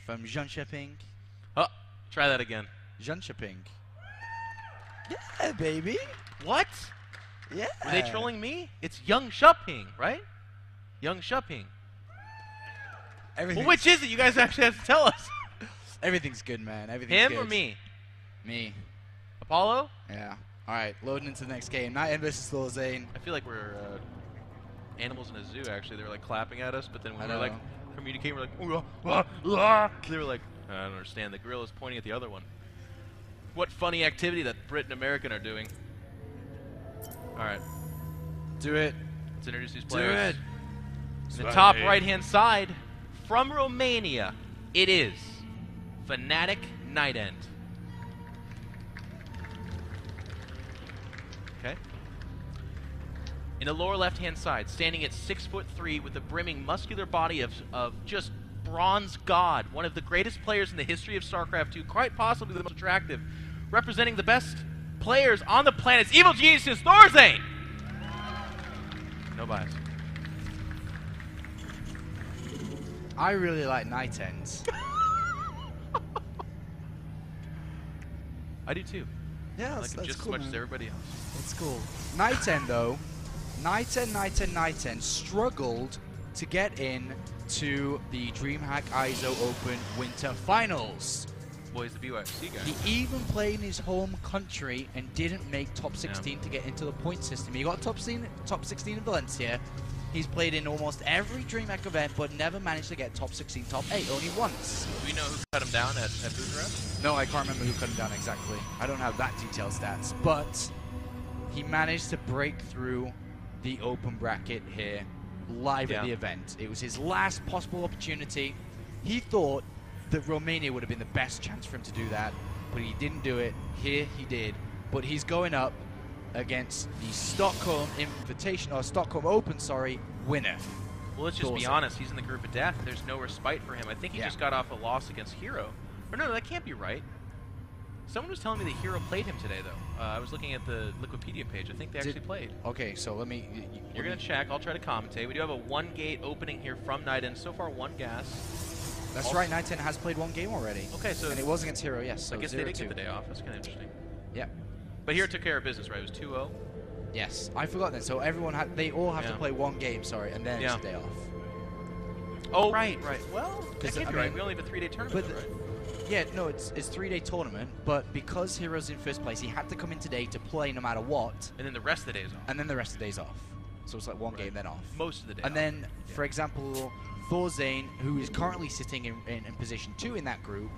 from Jönköping. Oh, try that again. Jönköping. Yeah, baby. What? Yeah. Were they trolling me? It's Jönköping, right? Jönköping. Well, which is it? You guys actually have to tell us. Everything's good, man. Everything's Him good. or me? Me. Apollo? Yeah. All right, loading into the next game. Night versus Thorzane. I feel like we're animals in a zoo, actually. They were like clapping at us, but then when we were like communicating, we're like, they were like, I don't understand. The gorilla's pointing at the other one. What funny activity that Brit and American are doing. All right. Do it. Let's introduce these players. Do it. In the top right-hand side, from Romania, it is Fnatic Nightend. Okay. In the lower left-hand side, standing at 6'3" with a brimming muscular body of just bronze god, one of the greatest players in the history of StarCraft 2, quite possibly the most attractive, representing the best players on the planet's evil geniuses, Thorzane! No bias. I really like Nightends. I do too. Yeah, I like him just as much as everybody else. That's cool. Nightend, though, Nightend struggled to get in to the DreamHack ISO Open Winter Finals. Boy, he's the BYFC guy. He even played in his home country and didn't make top 16 to get into the point system. He got top 16 in Valencia. He's played in almost every DreamHack event, but never managed to get top 16, top 8, only once. Do we know who cut him down at Bucharest? No, I can't remember who cut him down exactly. I don't have that detailed stats, but he managed to break through the open bracket here live at the event. It was his last possible opportunity. He thought that Romania would have been the best chance for him to do that, but he didn't do it. Here he did. But he's going up against the Stockholm Stockholm Open, winner. Well, let's just be honest. He's in the group of death. There's no respite for him. I think he just got off a loss against Hero. Or no, that can't be right. Someone was telling me that Hero played him today, though. I was looking at the Wikipedia page. I think they actually played. Okay, so let me... You're going to check. I'll try to commentate. We do have a one-gate opening here from Nightend. So far, one gas. That's right. Nightend has played one game already. Okay, so... And it was against Hero, yes. So I guess they did get the day off. That's kind of interesting. Yeah. But Hero took care of business, right? It was 2-0? Yes. I forgot that. So everyone they all have to play one game, and then it's a day off. Oh, right. Well, that can't be right. We only have a 3-day tournament, right? Yeah, no, it's 3-day tournament, but because Hero's in first place, he had to come in today to play no matter what. And then the rest of the days off. And then the rest of the days off. So it's like one game, then off. Most of the day And then, for example, Thorzane, who is currently sitting in position 2 in that group,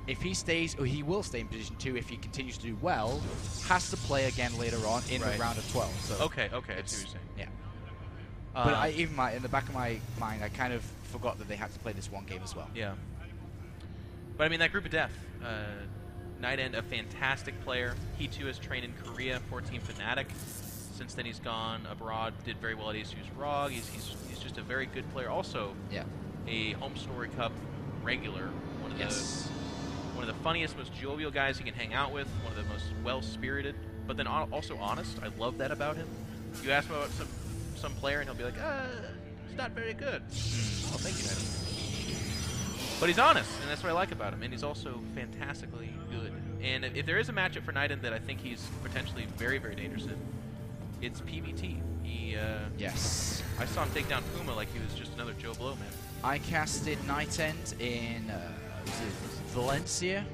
if he stays, or he will stay in position 2 if he continues to do well, has to play again later on in the round of 12. So okay, I see what you're saying. Yeah. But in the back of my mind, I kind of forgot that they had to play this one game as well. Yeah. But I mean, that group of death, Nightend, a fantastic player. He too has trained in Korea for Team Fnatic. Since then, he's gone abroad, did very well at ASU's ROG. He's just a very good player. Also, a Home Story Cup regular. One of the funniest, most jovial guys you can hang out with. One of the most well-spirited, but then also honest. I love that about him. You ask him about some player, and he'll be like, "It's not very good." Oh, thank you, Nightend. But he's honest, and that's what I like about him. And he's also fantastically good. And if there is a matchup for Nightend that I think he's potentially very, very dangerous in, it's PBT. He, yes. I saw him take down Puma like he was just another Joe Blow, man. I casted Nightend in Valencia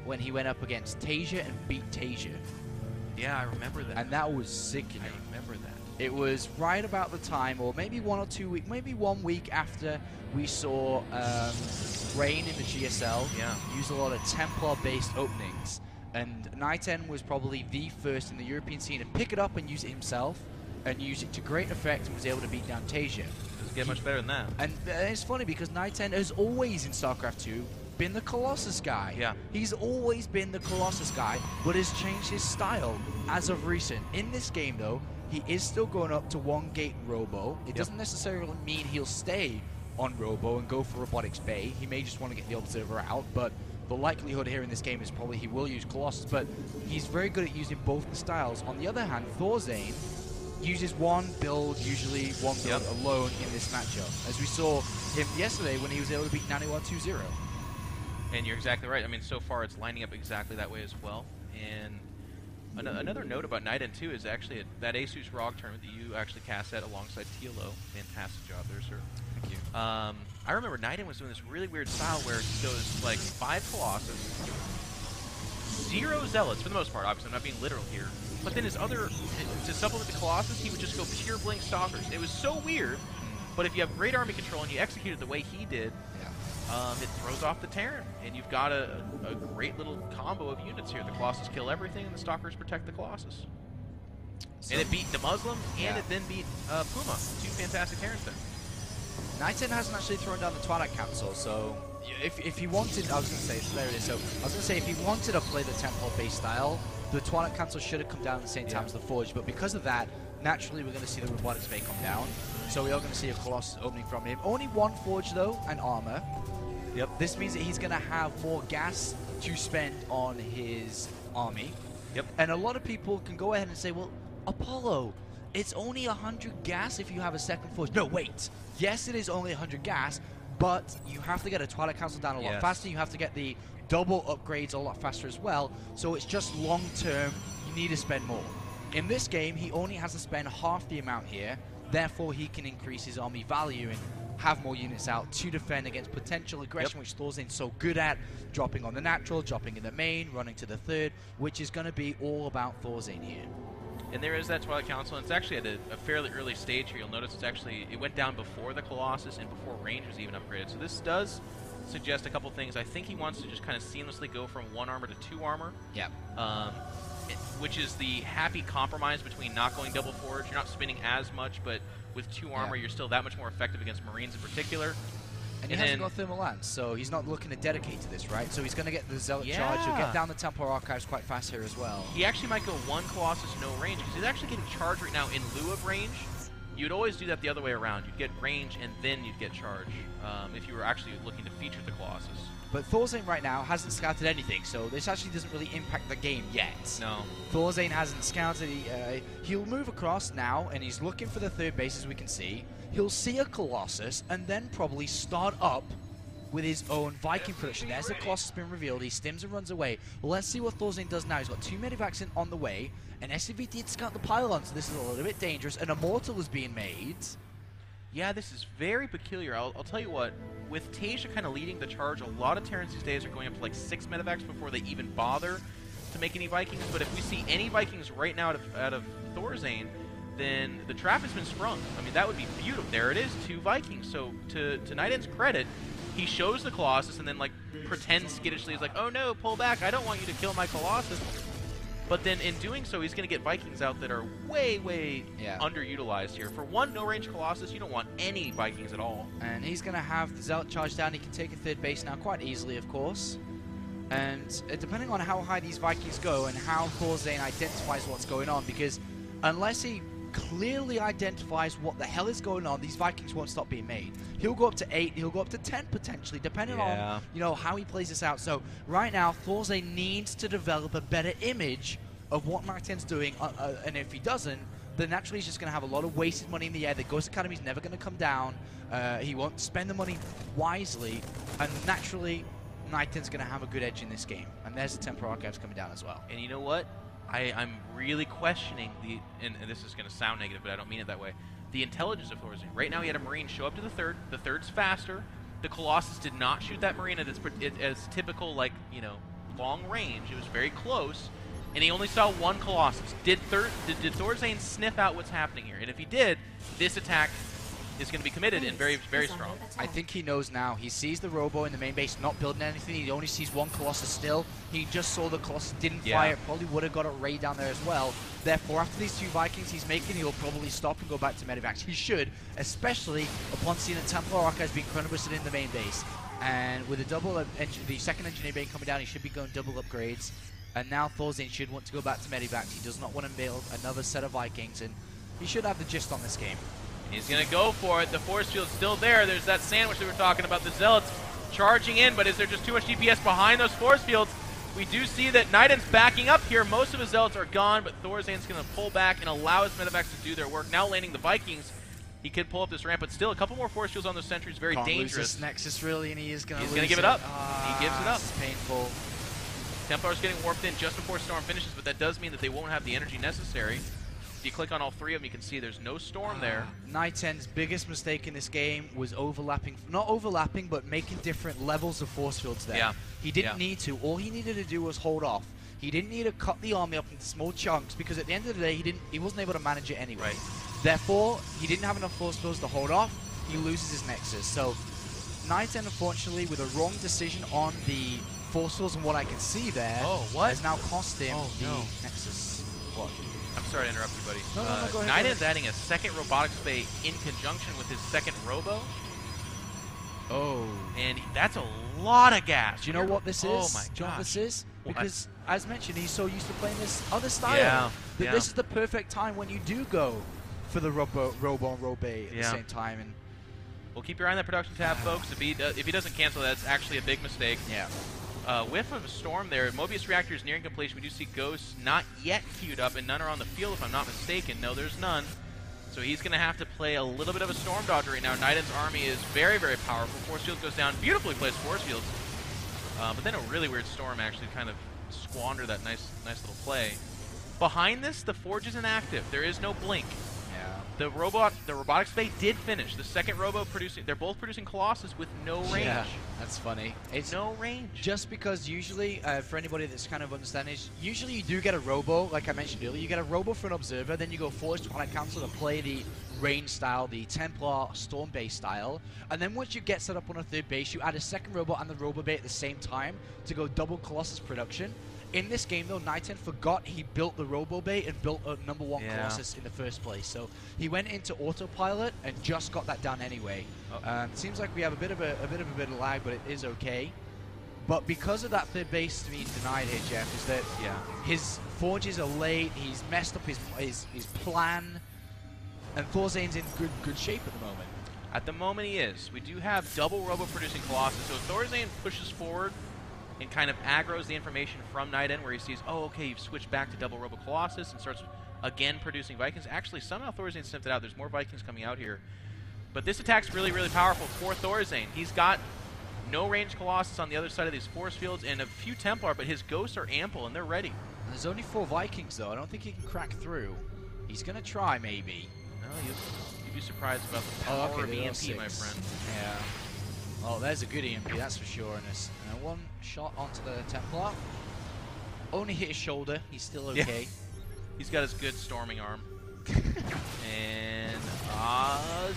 when he went up against Tasia and beat Tasia. Yeah, I remember that. And that was sickening. I remember that. It was right about the time, or maybe 1 or 2 weeks, maybe 1 week after we saw Rain in the GSL use a lot of Templar-based openings. And Nightend was probably the first in the European scene to pick it up and use it himself, and use it to great effect, and was able to beat down Tasia. Doesn't get much better than that. And it's funny because Nightend has always in StarCraft 2 been the Colossus guy. Yeah. He's always been the Colossus guy, but has changed his style as of recent. In this game, though, he is still going up to one gate Robo. It doesn't necessarily mean he'll stay on Robo and go for Robotics Bay. He may just want to get the Observer out, but the likelihood here in this game is probably he will use Colossus, but he's very good at using both the styles. On the other hand, Thorzane uses one build, usually one build alone in this matchup, as we saw him yesterday when he was able to beat 91-2-0. And you're exactly right. I mean, so far it's lining up exactly that way as well. And another note about Night End, too, is actually that Asus ROG tournament that you actually cast at alongside TLO. Fantastic job there, sir. Thank you. I remember Night End was doing this really weird style where he goes like 5 Colossus, 0 Zealots for the most part. Obviously, I'm not being literal here. But then his other, to supplement the Colossus, he would just go pure Blink Stalkers. It was so weird, but if you have great army control and you execute it the way he did, it throws off the Terran, and you've got a great little combo of units here. The Colossus kill everything, and the Stalkers protect the Colossus. So, and it beat the Muslim, and it then beat Puma. 2 fantastic Terrans there. Night End hasn't actually thrown down the Twilight Council, so if he wanted, I was going to say, there it is. So I was going to say, if he wanted to play the Temple-based style, the Twilight Council should have come down at the same time as the Forge, but because of that, naturally we're going to see the Robotics Bay come down. So we are going to see a Colossus opening from him. Only 1 Forge, though, and armor. Yep. This means that he's going to have more gas to spend on his army. Yep. And a lot of people can go ahead and say, well, Apollo, it's only 100 gas if you have a second Forge. No, wait. Yes, it is only 100 gas, but you have to get a Twilight Council down a lot faster. You have to get the double upgrades a lot faster as well. So it's just long-term. You need to spend more. In this game, he only has to spend half the amount here. Therefore, he can increase his army value and have more units out to defend against potential aggression, which Thorzain's so good at, dropping on the natural, dropping in the main, running to the third, which is going to be all about Thorzain here. And there is that Twilight Council, and it's actually at a fairly early stage here. You'll notice it went down before the Colossus and before range was even upgraded. So this does suggest a couple things. I think he wants to just kind of seamlessly go from 1 armor to 2 armor. Yeah. Which is the happy compromise between not going double forge. You're not spinning as much, but with 2 armor, you're still that much more effective against Marines in particular. And he hasn't got Thermal Lance, so he's not looking to dedicate to this, right? So he's going to get the Zealot charge. He'll get down the Templar Archives quite fast here as well. He actually might go 1 Colossus, no range, because he's actually getting charge right now in lieu of range. You'd always do that the other way around. You'd get range, and then you'd get charge if you were actually looking to feature the Colossus. But Thorzain right now hasn't scouted anything, so this actually doesn't really impact the game yet. No. Thorzain hasn't scouted. He'll move across now, and he's looking for the third base, as we can see. He'll see a Colossus, and then probably start up with his own Viking production. There's the Colossus being revealed. He stims and runs away. Well, let's see what Thorzain does now. He's got 2 medivacs on the way, and SCV did scout the pylon, so this is a little bit dangerous. An Immortal is being made. Yeah, this is very peculiar. I'll tell you what. With Tasia kind of leading the charge, a lot of Terrans these days are going up to like 6 medivacs before they even bother to make any Vikings. But if we see any Vikings right now out of Thorzain, then the trap has been sprung. I mean, that would be beautiful. There it is, 2 Vikings. So to Night End's credit, he shows the Colossus and then like pretends skittishly. He's like, oh no, pull back. I don't want you to kill my Colossus. But then in doing so, he's going to get Vikings out that are way, way underutilized here. For 1 no-range Colossus, you don't want any Vikings at all. And he's going to have the Zealot charge down. He can take a third base now quite easily, of course. And depending on how high these Vikings go and how Thorzain identifies what's going on, because unless he clearly identifies what the hell is going on, these Vikings won't stop being made. He'll go up to 8, he'll go up to 10 potentially, depending on how he plays this out. So right now, Thorzain needs to develop a better image of what Martin's doing, and if he doesn't, then naturally he's just going to have a lot of wasted money in the air. The Ghost Academy's never going to come down. He won't spend the money wisely, and naturally, Nighton's going to have a good edge in this game. And there's the Temporal Archives coming down as well. And you know what? I'm really questioning and this is going to sound negative, but I don't mean it that way, the intelligence of Thorzain. Right now he had a Marine show up to the third. The third's faster. The Colossus did not shoot that Marine as typical, like, long range. It was very close. And he only saw 1 Colossus. Did Thorzain sniff out what's happening here? And if he did, this attack is going to be committed and very, very strong. I think he knows now. He sees the Robo in the main base not building anything. He only sees 1 Colossus still. He just saw the Colossus didn't fire. Probably would have got a raid down there as well. Therefore, after these 2 Vikings he's making, he'll probably stop and go back to Medivacs. He should, especially upon seeing the Templar Archives being chronobusted in the main base. And with the second engineer being coming down, he should be going double upgrades. And now Thorzain should want to go back to Medivacs. He does not want to build another set of Vikings, and he should have the gist on this game. He's going to go for it. The force field's still there. There's that sandwich that we were talking about. The Zealots charging in, but is there just too much DPS behind those force fields? We do see that Nighton's backing up here. Most of his Zealots are gone, but Thorzain's going to pull back and allow his Medivacs to do their work. Now landing the Vikings. He could pull up this ramp, but still a couple more force fields on those sentries, very Can't dangerous. Lose this Nexus really, and he is going to lose He's going to give it up. He gives it up. It's painful. Templar's getting warped in just before Storm finishes, but that does mean that they won't have the energy necessary. If you click on all three of them, you can see there's no Storm there. Niten's biggest mistake in this game was overlapping, not overlapping, but making different levels of force fields there. Yeah. He didn't need to. All he needed to do was hold off. He didn't need to cut the army up into small chunks because at the end of the day, he wasn't able to manage it anyway. Right. Therefore, he didn't have enough force fields to hold off. He loses his Nexus. So, Niten, unfortunately, with a wrong decision on the force fields and what I can see there, has now cost him the Nexus. What? I'm sorry to interrupt you, buddy. No, go ahead. Niten's adding a second robotics bay in conjunction with his second robo. Oh. And that's a lot of gas. Do you know what this is? Oh my Do you know what this is? What? Because, as mentioned, he's so used to playing this other style. That this is the perfect time when you do go for the robo and robay at the same time. And we'll keep your eye on that production tab, folks. If he doesn't cancel, that's actually a big mistake. Yeah. Whiff of a Storm there. Mobius reactor is nearing completion. We do see Ghosts not yet queued up, and none are on the field, if I'm not mistaken. No, there's none. So he's going to have to play a little bit of a Storm dodger right now. Niden's army is very, very powerful. Force field goes down. Beautifully placed force fields. But then a really weird Storm actually kind of squandered that nice little play. Behind this, the Forge is inactive. There is no blink. The robotics bay did finish. The second robo they're both producing Colossus with no range. Yeah, that's funny. It's no range. Just because usually, for anybody that's kind of understanding, usually you do get a robo, like I mentioned earlier, you get a robo for an observer, then you go forward to Planet Council to play the range style, the Templar Storm base style, and then once you get set up on a third base, you add a second robo and the robo bay at the same time to go double Colossus production. In this game, though, Niten forgot he built the Robo Bay and built a #1 Colossus in the first place. So he went into autopilot and just got that done anyway. Seems like we have a bit of a lag, but it is okay. But because of that third base being denied here, Jeff, is that his forges are late. He's messed up his plan, and Thorzane's in good shape at the moment. At the moment, he is. We do have double Robo producing Colossus, so Thorzane pushes forward and kind of aggroes the information from Niten, where he sees, oh, okay, you've switched back to double Robo Colossus, and starts again producing Vikings. Actually, somehow Thorzane sniffed it out. There's more Vikings coming out here. But this attack's really, really powerful for Thorzane. He's got no range Colossus on the other side of these force fields and a few Templar, but his ghosts are ample, and they're ready. And there's only 4 Vikings, though. I don't think he can crack through. He's going to try, maybe. No, you'd be surprised about the power of EMP, my friend. Yeah. Oh, there's a good EMP, that's for sure. And one shot onto the Templar. Only hit his shoulder. He's still okay. Yeah. He's got his good storming arm. And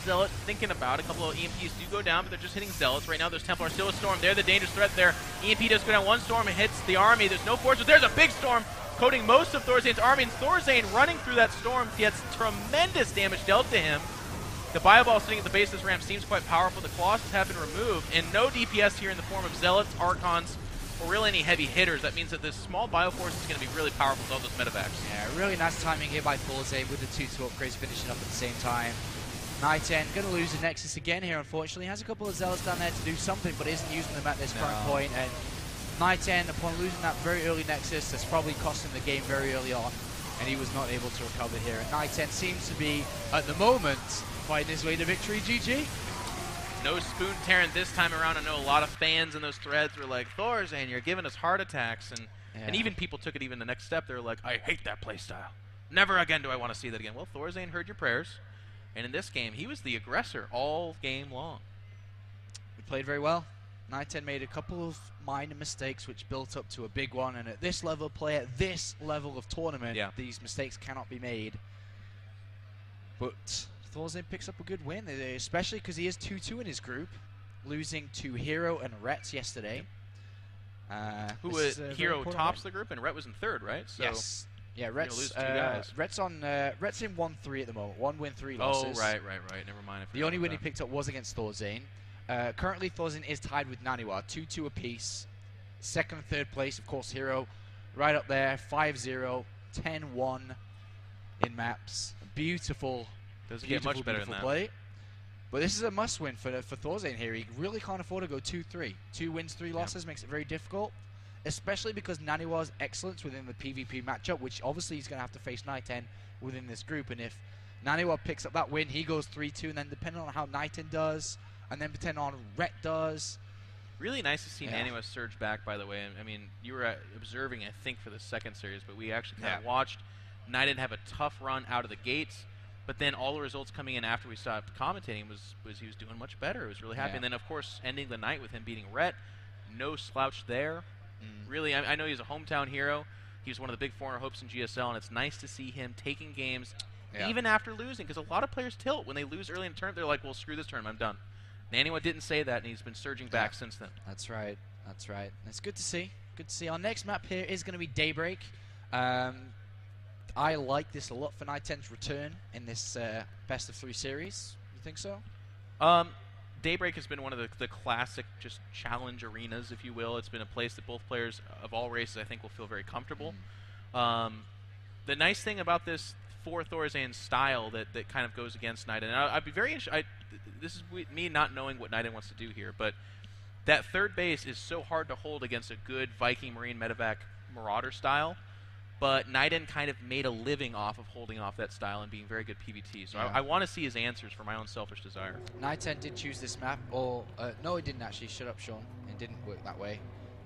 Zealot thinking about it. A couple of EMPs do go down, but they're just hitting Zealots. Right now, there's Templar still a Storm. They're the dangerous threat there. EMP does go down. One Storm and hits the army. There's no force, but there's a big Storm coating most of Thorzane's army. And Thorzane running through that Storm gets tremendous damage dealt to him. The Bioball sitting at the base of this ramp seems quite powerful. The Colossus have been removed, and no DPS here in the form of Zealots, Archons, or really any heavy hitters. That means that this small Bioforce is going to be really powerful with all those medevacs. Yeah, really nice timing here by Thorzane with the 2-2 upgrades finishing up at the same time. Niten going to lose the Nexus again here, unfortunately. Has a couple of Zealots down there to do something, but isn't using them at this current point. And Niten, upon losing that very early Nexus, that's probably cost him the game very early on, and he was not able to recover here. And Niten seems to be, at the moment, fighting his way to victory. GG. No spoon tearing this time around. I know a lot of fans in those threads were like, Thorzane, you're giving us heart attacks. And even people took it even the next step. They were like, I hate that playstyle. Never again do I want to see that again. Well, Thorzane heard your prayers. And in this game, he was the aggressor all game long. We played very well. Niten made a couple of minor mistakes which built up to a big one. And at this level of play, at this level of tournament, these mistakes cannot be made. But Thorzane picks up a good win, especially because he is 2-2 in his group, losing to Hero and Rets yesterday. Hero tops the group, and Ret was in third, right? So yes. Yeah, Rets, lose 2 guys. Ret's in 1-3 at the moment. 1 win, 3 losses. Oh, right. Never mind. The only win he picked up was against Thorzane. Currently, Thorzane is tied with Naniwa, 2-2 apiece. Second and third place, of course, Hero right up there, 5-0, 10-1 in maps. Beautiful. Doesn't get much better than that. Play. But this is a must-win for Thorzane here. He really can't afford to go 2-3. 2 wins, 3 losses makes it very difficult, especially because Naniwa's excellence within the PvP matchup, which obviously he's going to have to face Niten within this group. And if Naniwa picks up that win. He goes 3-2, and then depending on how Knighton does, and then depending on Rhett does. Really nice to see Naniwa surge back, by the way. I mean, you were observing, I think, for the second series, but we actually kind of watched Knighton have a tough run out of the gates, but then all the results coming in after we stopped commentating was he was doing much better. I was really happy. And then, of course, ending the night with him beating Rhett. No slouch there. Really, I know he's a hometown hero. He was one of the big foreigner hopes in GSL, and it's nice to see him taking games even after losing, because a lot of players tilt. When they lose early in the tournament, they're like, well, screw this tournament, I'm done. Naniwa didn't say that, and he's been surging back since then. That's right. That's right. It's good to see. Good to see. Our next map here is going to be Daybreak. I like this a lot for Night10's return in this best of 3 series. You think so? Daybreak has been one of the classic just challenge arenas, if you will. It's been a place that both players of all races, I think, will feel very comfortable. The nice thing about this for Thorzan's style that kind of goes against Knighton, and I'd be very interested. This is me not knowing what Knighton wants to do here, but that third base is so hard to hold against a good Viking Marine Medevac Marauder style. But Knighton kind of made a living off of holding off that style and being very good PvT. So I want to see his answers for my own selfish desire. Night10 did choose this map, or no, it didn't actually. Shut up, Sean. It didn't work that way.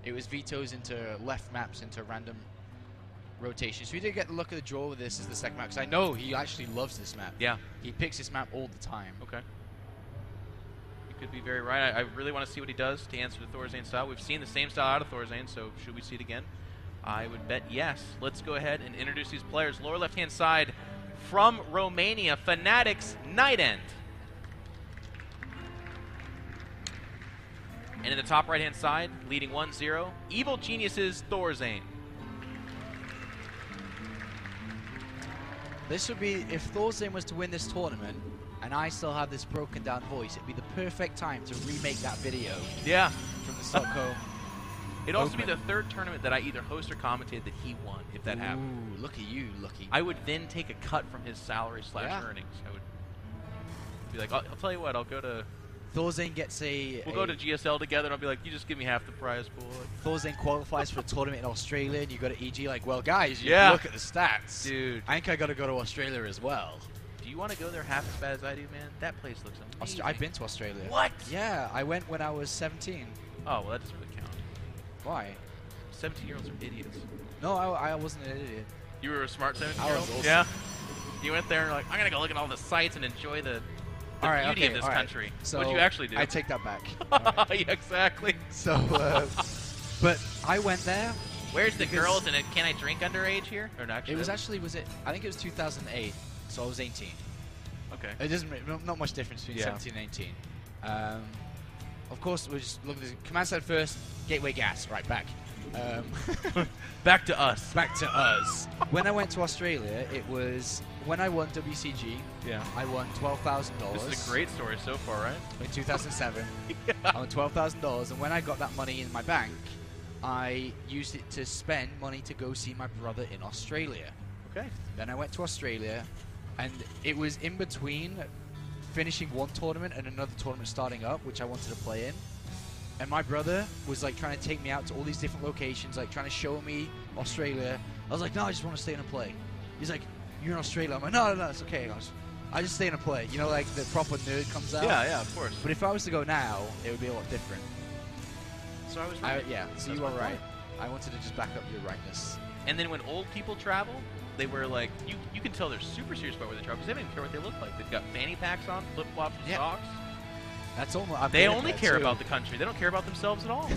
It was vetoes into left maps into random rotations. So we did get the luck of the draw with this as the second map, because I know he actually loves this map. Yeah. He picks this map all the time. Okay. You could be very right. I really want to see what he does to answer the Thorzan style. We've seen the same style out of Thorzan, so should we see it again? I would bet yes. Let's go ahead and introduce these players. Lower left-hand side from Romania, Fanatics Knighton. And in the top right-hand side, leading 1-0, Evil Geniuses Thorzan. This would be, if Thorzan was to win this tournament, and I still have this broken down voice, it'd be the perfect time to remake that video. Yeah. From the Stockholm. It'd also be the third tournament that I either host or commentated that he won, if that happened. Ooh, look at you, lucky. I would then take a cut from his salary / earnings. I would be like, I'll tell you what, I'll go to... Thorzan gets a... We'll go to GSL together, and I'll be like, you just give me half the prize pool. Thorzan qualifies for a tournament in Australia, and you go to EG, like, well, guys, you look at the stats. Dude. I think I got to go to Australia as well. Do you want to go there half as bad as I do, man? That place looks amazing. I've been to Australia. What? Yeah, I went when I was 17. Oh, well, that doesn't really count. Why? 17-year-olds are idiots. No, I wasn't an idiot. You were a smart 17-year-old? I was awesome. Yeah? You went there and like, I'm going to go look at all the sights and enjoy the beauty of this country. So what'd you actually do? I take that back. Yeah, exactly. So, but I went there. Where's the girls and can I drink underage here? Or not, it was actually, I think it was 2008, so I was 18. Okay. It doesn't not much difference between 17 and 18. Of course, we're just looking at the command side first. Gateway gas, right back. Back to us. Back to us. When I went to Australia, it was when I won WCG. Yeah. I won $12,000. This is a great story so far, right? In 2007, I won $12,000, and when I got that money in my bank, I used it to spend money to go see my brother in Australia. Okay. Then I went to Australia, and it was in between finishing one tournament and another tournament starting up, which I wanted to play in. And my brother was like trying to take me out to all these different locations, like trying to show me Australia. I was like, no, I just want to stay in and play. He's like, you're in Australia. I'm like, no, it's okay. I just stay in and play. You know, like the proper nerd comes out. Yeah, of course. But if I was to go now, it would be a lot different. So I was right. So you are right. I wanted to just back up your rightness. And then when old people travel, they wear like, you can tell they're super serious about where they travel because they don't even care what they look like. They've got fanny packs on, flip-flops, and socks. That's almost. They only care about the country. They don't care about themselves at all.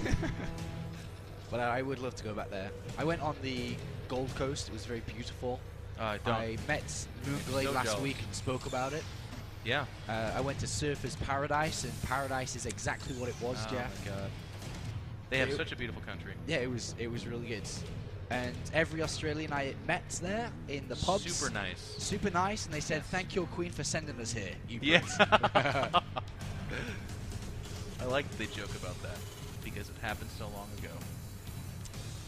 But I would love to go back there. I went on the Gold Coast. It was very beautiful. I met Moonglade last week and spoke about it. Yeah. I went to Surfers Paradise, and Paradise is exactly what it was, Jeff. Oh my God. They have such a beautiful country. Yeah, it was really good. And every Australian I met there in the pubs. Super nice. Super nice, and they said, thank your queen for sending us here. I like that they joke about that because it happened so long ago.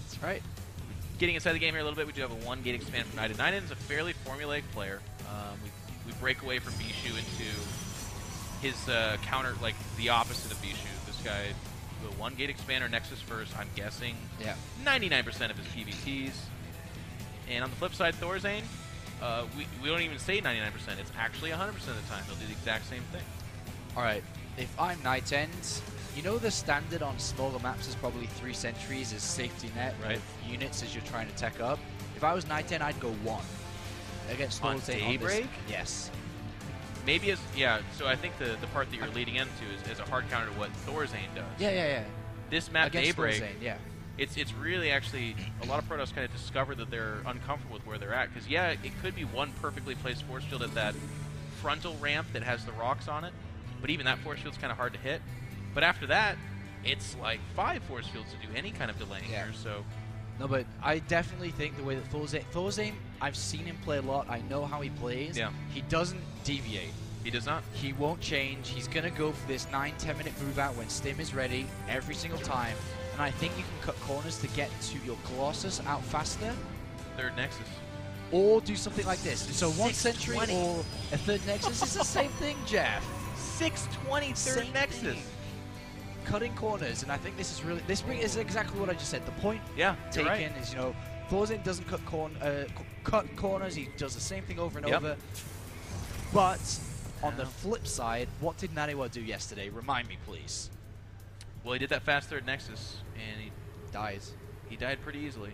That's right. Getting inside the game here a little bit, we do have a one-gate expand from Knighton. Knighton's a fairly formulaic player. We break away from Bishu into his counter, like the opposite of Bishu. This guy, the one-gate expander, Nexus first, I'm guessing. Yeah. 99% of his PvTs. And on the flip side, Thorzan, we don't even say 99%. It's actually 100% of the time. They'll do the exact same thing. All right. If I'm Night End, you know the standard on smaller maps is probably 3 sentries as safety net right. with units as you're trying to tech up. If I was Night End, I'd go 1 against Thorazane. Daybreak? Yes. Maybe as so I think the part that you're leading into is a hard counter to what Thorazane does. Yeah. This map against Daybreak, Thorazane, yeah. It's really actually a lot of Protoss kind of discover that they're uncomfortable with where they're at because yeah, it could be one perfectly placed force field at that frontal ramp that has the rocks on it, but even that force field's kind of hard to hit. But after that, it's like 5 force fields to do any kind of delaying here. So. No, but I definitely think the way that Thorazane, I've seen him play a lot. I know how he plays. Yeah. He doesn't deviate. He does not. He won't change. He's going to go for this 9-10 minute move out when Stim is ready every single time. And I think you can cut corners to get to your Colossus out faster. Third Nexus. Or do something like this. So 1 sentry 620. or a third Nexus is the same thing, Jeff. 620 third Same Nexus. thing. Cutting corners, and I think this is really is exactly what I just said. The point taken is, you know, Thorazane doesn't cut corners. He does the same thing over and over. But on the flip side, what did Naniwa do yesterday? Remind me, please. Well, he did that fast third Nexus, and he dies. He died pretty easily.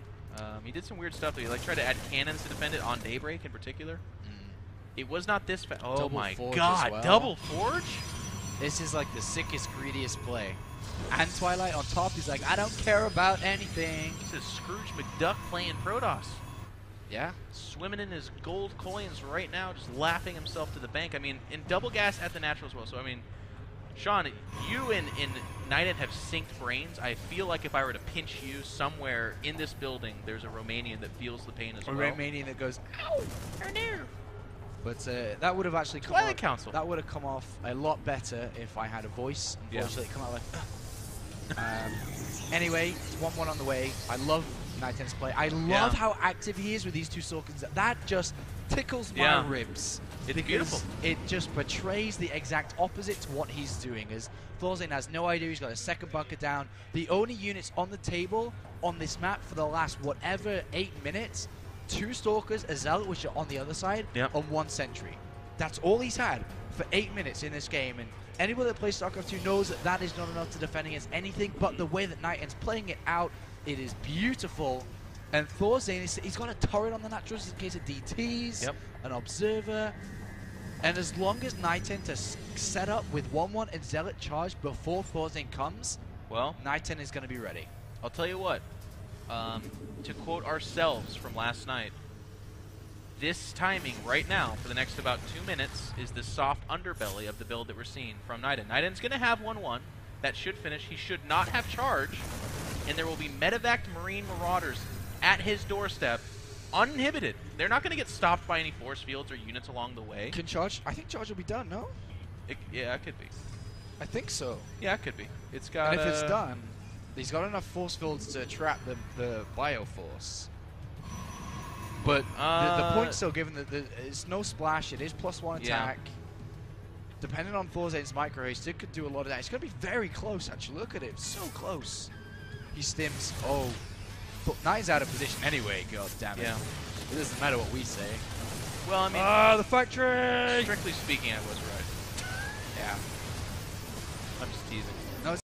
He did some weird stuff. He tried to add cannons to defend it on Daybreak in particular. It was not this fast. Oh my god, well. double forge? This is like the sickest, greediest play. And Twilight on top, he's like, I don't care about anything. This is Scrooge McDuck playing Protoss. Yeah. Swimming in his gold coins right now, just laughing himself to the bank. I mean, in double gas at the natural as well. So, I mean, Sean, you and Night End have synced brains. I feel like if I were to pinch you somewhere in this building, there's a Romanian that feels the pain as well. A Romanian that goes, ow, or no. But that would have actually come Twilight off, Council. That would have come off a lot better if I had a voice. Unfortunately, it come out like, anyway, it's 1-1 on the way. I love Night End's play. I love how active he is with these 2 Stalkers. That just tickles my ribs. It's beautiful. It just portrays the exact opposite to what he's doing. As Thorazane has no idea he's got a second bunker down. The only units on the table on this map for the last 8 minutes, 2 Stalkers, a Zealot, which are on the other side, and 1 Sentry. That's all he's had for 8 minutes in this game. And anyone that plays StarCraft 2 knows that that is not enough to defend against anything, but the way that Night End's playing it out, it is beautiful. And Thorazane, he's got a turret on the naturals in case of DTs, an Observer. And as long as Night End to set up with 1-1 and Zealot charge before Thorazane comes, well, Night End is going to be ready. I'll tell you what, to quote ourselves from last night, this timing right now for the next about 2 minutes is the soft underbelly of the build that we're seeing from Night End. Night End's going to have 1-1. That should finish. He should not have charge. And there will be medevaced Marine Marauders at his doorstep, uninhibited. They're not going to get stopped by any force fields or units along the way. Can charge? I think charge will be done, no? Yeah, it could be. I think so. Yeah, it could be. It's got. And if it's done, he's got enough force fields to trap the Bioforce. But the point still, given that it's no splash, it is +1 attack. Depending on Thorazane's micro haste, it could do a lot of that. It's going to be very close, actually. Look at it. So close. He stims. Oh. But Knight's out of position anyway, god damn it. Yeah. It doesn't matter what we say. Well, I mean... the factory! Strictly speaking, I was right. Yeah. I'm just teasing. No, it's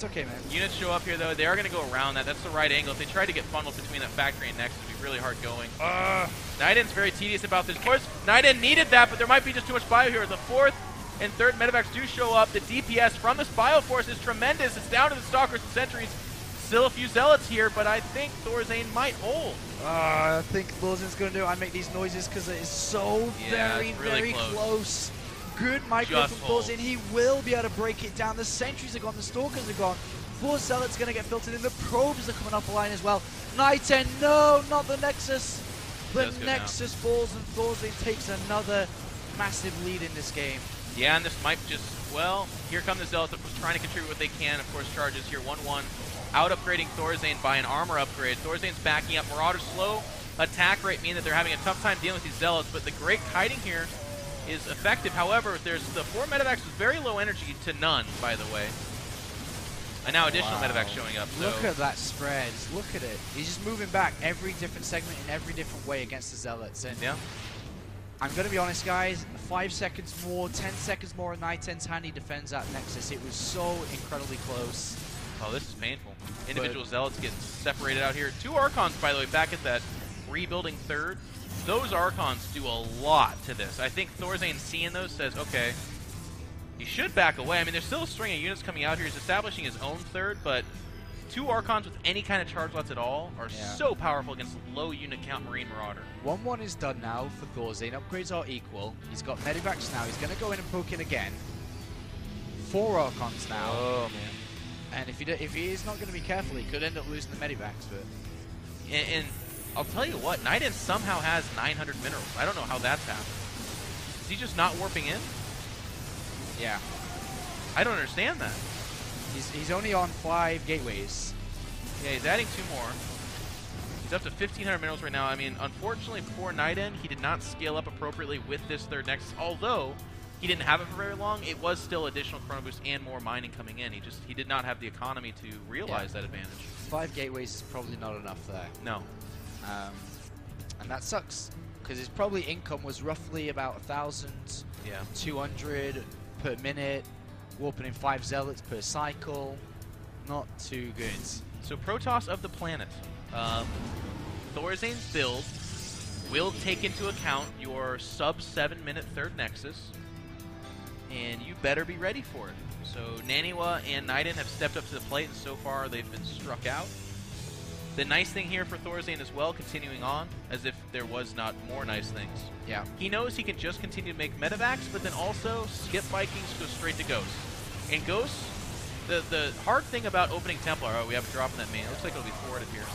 okay, man. Units show up here, though. They are going to go around that. That's the right angle. If they try to get funneled between that factory and Nexus, it'd be really hard going. Night End's very tedious about this. Of course, Night End needed that, but there might be just too much bio here. The 4th and 3rd medevacs do show up. The DPS from this Bioforce is tremendous. It's down to the Stalkers and Sentries. Still a few Zealots here, but I think Thorazane might hold. I think Thorazane's going to do it. I make these noises because it is so very, really very close. Good micro from Thorazane. He will be able to break it down. The Sentries are gone. The Stalkers are gone. 4 Zealots going to get filtered in. The Probes are coming off the line as well. Night End, no, not the Nexus. The Nexus falls and Thorazane takes another massive lead in this game. Yeah, and this might just, well, here come the Zealots trying to contribute what they can. Of course, charges here 1-1. Out upgrading Thorazane by an armor upgrade. Thorazane's backing up. Marauders' slow attack rate mean that they're having a tough time dealing with these Zealots, but the great kiting here is effective. However, there's the 4 medevacs with very low energy to none, by the way. And now additional medevacs showing up. So. Look at that spread. Look at it. He's just moving back every different segment in every different way against the Zealots. And yeah. I'm going to be honest, guys. 5 seconds more, 10 seconds more, and Nighten's hand he defends that Nexus. It was so incredibly close. Oh, this is painful. Individual Zealots get separated out here. 2 Archons, by the way, back at that rebuilding third. Those Archons do a lot to this. I think Thorzane seeing those says, okay, he should back away. I mean, there's still a string of units coming out here. He's establishing his own third, but 2 Archons with any kind of charge lots at all are so powerful against low unit count Marine Marauder. 1-1 is done now for Thorzane. Upgrades are equal. He's got medivacs now. He's going to go in and poke in again. 4 Archons now. Oh, man. And if he is not going to be careful, he could end up losing the medivacs. But and I'll tell you what, Nighten somehow has 900 minerals. I don't know how that's happened. Is he just not warping in? Yeah. I don't understand that. He's only on 5 gateways. Yeah, he's adding 2 more. He's up to 1,500 minerals right now. I mean, unfortunately for Nighten, he did not scale up appropriately with this third Nexus, although he didn't have it for very long. It was still additional chrono boost and more mining coming in. He did not have the economy to realize that advantage. 5 gateways is probably not enough there. No. And that sucks, because his probably income was roughly about 1,200 per minute, warping in 5 Zealots per cycle. Not too good. So Protoss of the planet. Thorzane's build will take into account your sub-7 minute third Nexus, and you better be ready for it. So Naniwa and Nighten have stepped up to the plate, and so far they've been struck out. The nice thing here for Thorzane as well, continuing on, as if there was not more nice things. Yeah. He knows he can just continue to make medevacs, but then also skip Vikings, go straight to Ghosts. And Ghosts, the hard thing about opening Templar, oh, we have a drop in that main. It looks like it'll be forward here.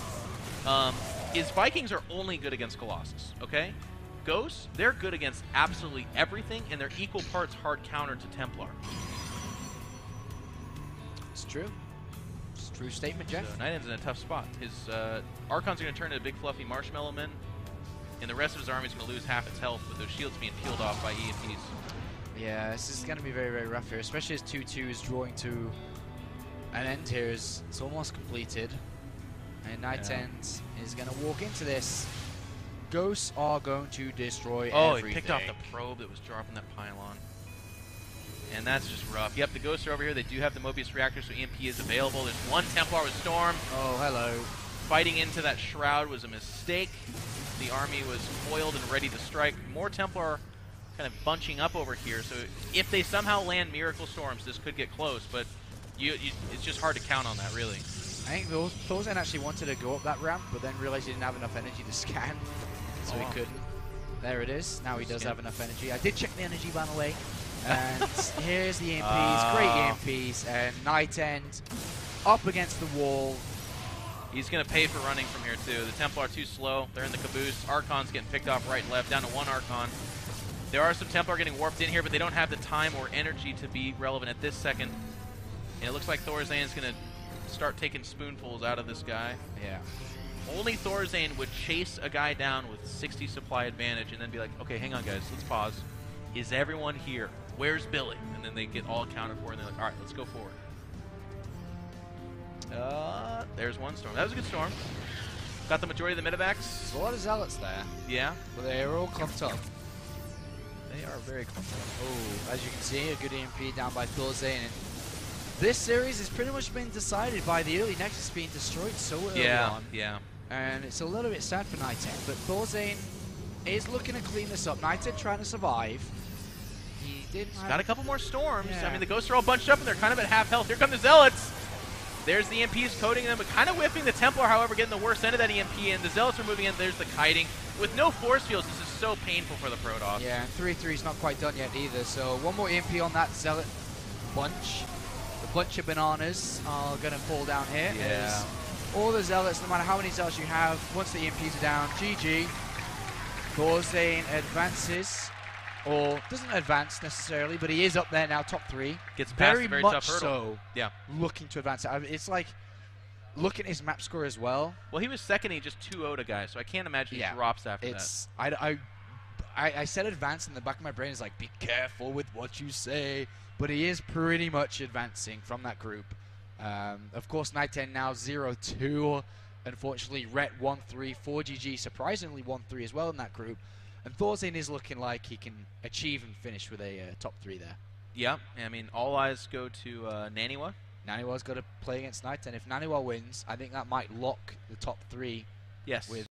Is Vikings are only good against Colossus, okay? Ghosts, they're good against absolutely everything, and they're equal parts hard counter to Templar. It's true. It's a true statement, Jeff. So Nighten's in a tough spot. His Archon's are going to turn into a big fluffy marshmallow man, and the rest of his army's going to lose half its health with those shields being peeled off by EMPs. Yeah, this is going to be very, very rough here, especially as 2-2 is drawing to an end here. It's almost completed. And Nighten is going to walk into this. Ghosts are going to destroy everything. He picked off the probe that was dropping that pylon. And that's just rough. Yep, the Ghosts are over here. They do have the Mobius reactor, so EMP is available. There's 1 Templar with Storm. Oh, hello. Fighting into that Shroud was a mistake. The army was foiled and ready to strike. More Templar kind of bunching up over here. So if they somehow land Miracle Storms, this could get close. But it's just hard to count on that, really. I think Thorzane actually wanted to go up that ramp, but then realized he didn't have enough energy to scan, so he couldn't. There it is. Now he does have enough energy. I did check the energy, by the way. And here's the EMPs. Great EMPs. And Nighten up against the wall. He's going to pay for running from here, too. The Templar are too slow. They're in the caboose. Archon's getting picked off right and left, down to 1 Archon. There are some Templar getting warped in here, but they don't have the time or energy to be relevant at this second. And it looks like Thorzane's going to start taking spoonfuls out of this guy. Yeah. Only Thorzane would chase a guy down with 60 supply advantage and then be like, okay, hang on, guys, let's pause. Is everyone here? Where's Billy? And then they get all accounted for, and they're like, all right, let's go forward. There's 1 Storm. That was a good Storm. Got the majority of the medevacs. There's a lot of Zealots there. Yeah. But they're all clumped up. They are very clumped up. Oh, as you can see, a good EMP down by Thorzane. And this series has pretty much been decided by the early Nexus being destroyed so early on. Yeah. And it's a little bit sad for Nighten, but Thorzane is looking to clean this up. Nighten trying to survive. He's got a couple more Storms. Yeah. I mean, the Ghosts are all bunched up, and they're kind of at half health. Here come the Zealots. There's the EMPs coating them, but kind of whiffing the Templar, however, getting the worst end of that EMP, and the Zealots are moving in. There's the kiting. With no force fields, this is so painful for the Protoss. Yeah, and 3-3 is not quite done yet either, so 1 more EMP on that Zealot bunch. The bunch of bananas are going to fall down here. Yeah. All the Zealots, no matter how many Zealots you have, once the EMPs are down, GG. Thorzane advances, or doesn't advance necessarily, but he is up there now, top 3. Gets past very a very much tough hurdle. So. Yeah. Looking to advance. It's like, look at his map score as well. Well, he was second, he just 2-0'd a guy, so I can't imagine he drops after that. I said advance in the back of my brain is like, be careful with what you say, but he is pretty much advancing from that group. Of course, Night10 now 0-2. Unfortunately, Rhett 1-3. 4GG surprisingly 1-3 as well in that group. And Thorzin is looking like he can achieve and finish with a top 3 there. Yeah, I mean, all eyes go to Naniwa. Naniwa's got to play against Night10. If Naniwa wins, I think that might lock the top 3 yes. with